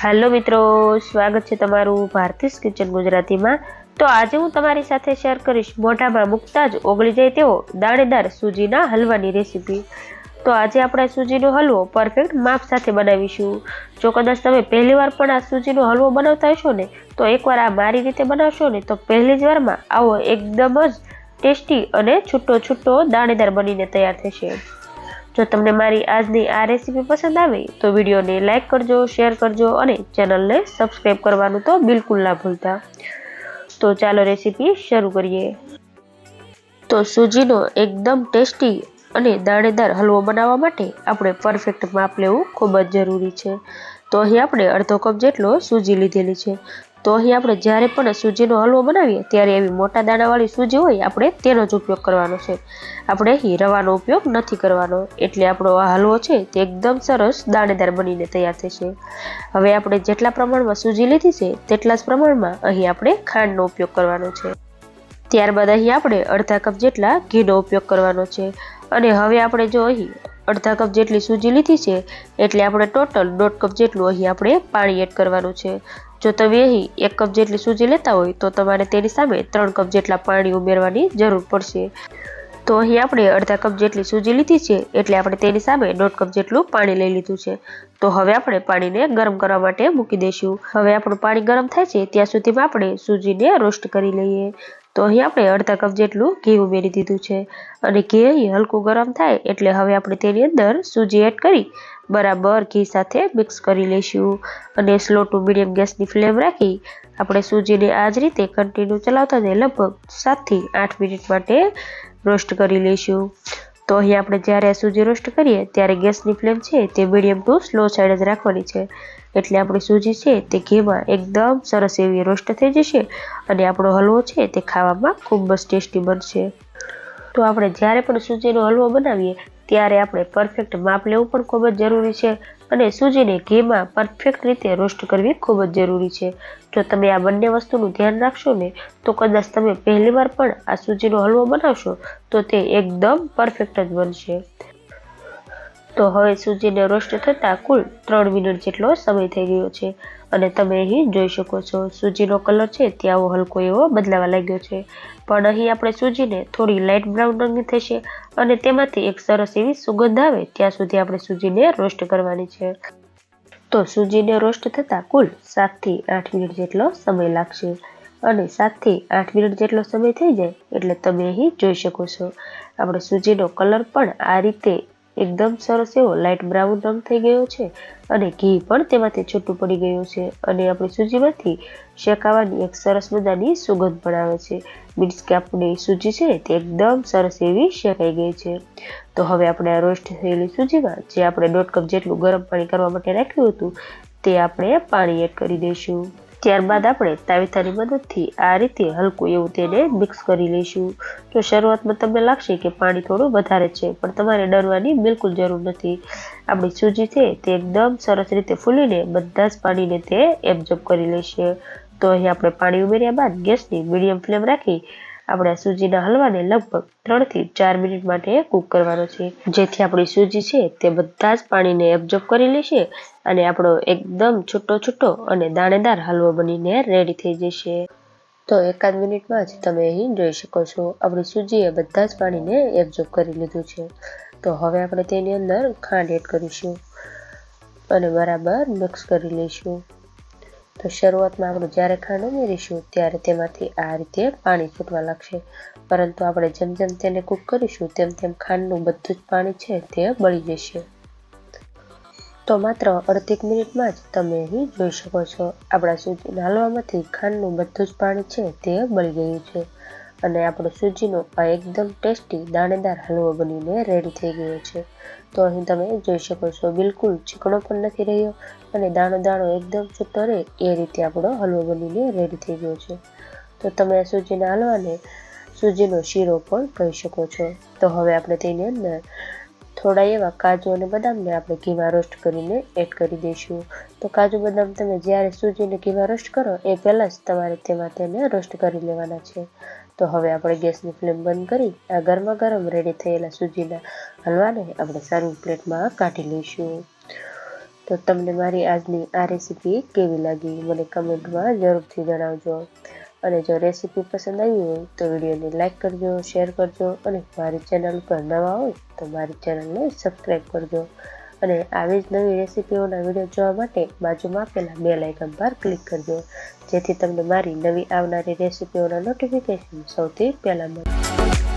Hello मित्रों, स्वागत है तमारू भारतीय किचन गुजराती में। तो आज हूँ तमारी साथे शेर करीश मोढामां मुकता ज ओगળી જાય તેવો દાણેદાર सूजीना हलवानी रेसिपी। तो आज આપણે सूजीનો हलवो परफेक्ट माप साथे बनावीशुं। जो कदाच તમે પહેલી વાર પણ આ सूजीનો हलवो बनावता हशो ने तो एकवार आ मारी रीते बनावशो ने तो પહેલી જ વારમાં આવો एकदम ज टेस्टी અને છૂટો છૂટો દાણેદાર બનીને તૈયાર થશે। जो तमने मारी आजनी आ रेसिपी पसंद आवे तो वीडियो ने लाइक करजो, शेर करजो और चैनल ने सब्सक्राइब करवानुं तो बिल्कुल ना भूलता। तो चलो रेसिपी शुरू करिए। तो सूजीनो एकदम टेस्टी अने दाणेदार हलवो बनावा माटे आपणे परफेक्ट माप लेवुं खूब ज जरूरी छे। तो अहीं आपणे अर्धो कप जेटलो सूजी लीधेली छे। तो अहीं आपणे ज्यारे पण सूजीनो हलवो बनावीए त्यारे एवी मोटा दाणावाળી सूजी होय आपणे तेनो ज उपयोग करवानो छे। आपणे અહીં રવાનો ઉપયોગ નથી કરવાનો, એટલે આપણો આ હલવો છે તે એકદમ સરસ દાણેદાર બનીને તૈયાર થશે। હવે આપણે જેટલા પ્રમાણમાં સૂજી લીધી છે તેટલા જ પ્રમાણમાં અહીં આપણે ખાંડનો ઉપયોગ કરવાનો છે। ત્યારબાદ અહીં આપણે અડધા કપ જેટલા ઘીનો ઉપયોગ કરવાનો છે અને હવે આપણે જો અહીં અડધા કપ જેટલી સૂજી લીધી છે એટલે આપણે ટોટલ 1.5 કપ જેટલું અહીં આપણે પાણી એડ કરવાનું છે। જો તમે અહીં 1 કપ જેટલી સૂજી લેતા હોય તો તમારે તેની સામે 3 કપ જેટલા પાણી ઉમેરવાની જરૂર પડશે। तो अहीं आपणे अर्धा कप जेटली सूजी लीधी छे एटले आपणे तेनी सामे 1.5 कप जेटलुं पाणी लई लीधुं छे। तो हवे आपणे पाणीने गरम करवा माटे मूकी देशुं। हवे आपणुं पाणी गरम थाय छे त्यां सुधीमां आपणे सूजीने रोस्ट करी लईए। तो अहीं आपणे अर्धा कप जेटलुं घी उमेरी दीधुं छे अने घी अहीं हलकું गरम थाय एटले हवे आपणे तेनी अंदर सूजी एड करी बराबर घी साथे मिक्स करी लईशुं अने स्लो टू मीडियम गैसनी फ्लेम राखी आपणे सूजीने आ ज रीते कन्टिन्यू चलावता जई लगभग 7 થી 8 मिनिट माटे रोस्ट करी लईशुं। तो अहीं आपणे ज्यारे सूजी रोस्ट करीए त्यारे गैसनी फ्लेम छे ते मीडियम टू स्लो साइड ज राखवानी छे एटले आपणी सूजी छे ते घीमां एकदम सरस एवी रोस्ट थई जशे अने आपणो हलवो छे ते खावामां खूब ज टेस्टी बनशे। तो आपणे ज्यारे पण सूजीनो हलवो बनावीए त्यारे आपणे परफेक्ट माप लेवुं पण खूब ज जरूरी छे अने सूजीने घीमां परफेक्ट रीते रोस्ट करवी खूब ज जरूरी छे। जो तमे आ बंने वस्तुनुं ध्यान राखशो ने तो कदाच तमे पहली वार पण आ सूजीनो हलवो बनावशो तो ते एकदम परफेक्ट ज बनशे। तो हवे सूजीने रोस्ट थता कुल 3 मिनिट जेटलो समय थई गयो छे अने तमे અહીં જોઈ શકો છો सूजीनो कलर છે તે આવો હલકો એવો બદલાવા લાગ્યો છે। પણ અહીં આપણે सूजीને થોડી લાઇટ બ્રાઉન રંગની થશે અને તેમાંથી એક સરસ એવી સુગંધ આવે ત્યાં સુધી આપણે सूजीને રોસ્ટ કરવાની છે। तो सूजीने रोस्ट थता कुल 7 થી 8 मिनिट जेटलो समय लागशे અને 7 થી 8 मिनिट जेटलो समय थई जाय એટલે તમે અહીં જોઈ શકો છો આપણે सूजीनो कलर पण आ रीते एकदम सरस एवो लाइट ब्राउन रंग थई गयो छे अने घी पण तेमांथी छूटुं पड़ी गयुं छे अने आपणी सूजीमांथी शेकावानी एक सरस मजानी सुगंध पण आवे छे। मीन्स के आपणी सूजी छे ते एकदम सरस एवी शेकाई गई छे। तो हवे आपणे आ रोस्ट थयेली सूजीमां जे आपणे 1.5 कप जेटलुं गरम पाणी करवा माटे राख्युं हतुं ते आपणे पाणी एड करी दईशुं। ત્યારબાદ આપણે તાવેથાની મદદથી આ રીતે હલકું એવું તેને મિક્સ કરી લઈશું। તો શરૂઆતમાં તમને લાગશે કે પાણી થોડું વધારે છે પણ તમારે ડરવાની બિલકુલ જરૂર નથી। આપણી સૂજી છે તે એકદમ સરસ રીતે ફૂલીને બધા જ પાણીને તે એબ્ઝોર્બ કરી લેશે। તો અહીં આપણે પાણી ઉમેર્યા બાદ ગેસની મીડિયમ ફ્લેમ રાખી આપણે આ સૂજીના હલવાને લગભગ 3 થી 4 મિનિટ માટે કૂક કરવાનો છે જેથી આપણી સૂજી છે તે બધા જ પાણીને એબ્ઝોર્બ કરી લેશે અને આપણો એકદમ છૂટો છૂટો અને દાણેદાર હલવો બનીને રેડી થઈ જશે। તો એકાદ મિનિટમાં જ તમે અહીં જોઈ શકો છો આપણી સૂજીએ બધા જ પાણીને એબ્ઝોર્બ કરી લીધું છે। તો હવે આપણે તેની અંદર ખાંડ એડ કરીશું અને બરાબર મિક્સ કરી લઈશું। તો શરૂઆતમાં આપણે જ્યારે ખાંડ ઉમેરીશું ત્યારે તેમાંથી આ રીતે પાણી છૂટવા લાગશે પરંતુ આપણે જેમ જેમ તેને કૂક કરીશું તેમ તેમ ખાંડનું બધું જ પાણી છે તે બળી જશે। तो मात्र अर्धी मिनिट में ज तमे अहीं जोई शको छो आपणा सूजीना हलवामांथी खांडनुं बधुं ज पाणी छे ते बळी गयुं छे अने आपणो सूजीनो आ एकदम टेस्टी दाणेदार हलवो बनीने रेडी थई गयो छे। तो अहीं तमे जोई शको छो बिलकुल चीकणो पण नथी रह्यो अने दाणो दाणो एकदम छूटो रहे ए रीते आपणो हलवो बनीने रेडी थई गयो छे। तो तमे आ सूजीना हलवाने सूजीनो शीरो पण कही शको छो। तो हवे आपणे तेनी अंदर थोड़ा एवा काजू और बदाम ने आपणे घी में रोस्ट करीने एड करी दईशुं। तो काजू बदाम तमे ज्यारे सूजीने घी में रोस्ट करो ए पहेला ज तमारे तेमां तेने रोस्ट करी लेवाना छे। तो हवे आपणे गैसनी फ्लेम बंद करी आ गरमा गरम रेडी थयेला सूजीना हलवाने आपणे सर्विंग प्लेट में काढी लईशुं। તો તમને મારી આજની આ રેસીપી કેવી લાગી મને કમેન્ટમાં જરૂરથી જણાવજો. અને જો રેસીપી પસંદ આવી હોય તો વિડીયોને લાઇક કરજો, શેર કરજો અને મારી ચેનલ પર નવા હોય તો મારી ચેનલને સબસ્ક્રાઈબ કરજો. અને આવી જ નવી રેસીપીઓના વિડીયો જોવા માટે બાજુમાં આપેલા બેલ આઇકન પર ક્લિક કરજો, જેથી તમને મારી નવી આવનારી રેસીપીઓના નોટિફિકેશન સૌથી પહેલાં મળે.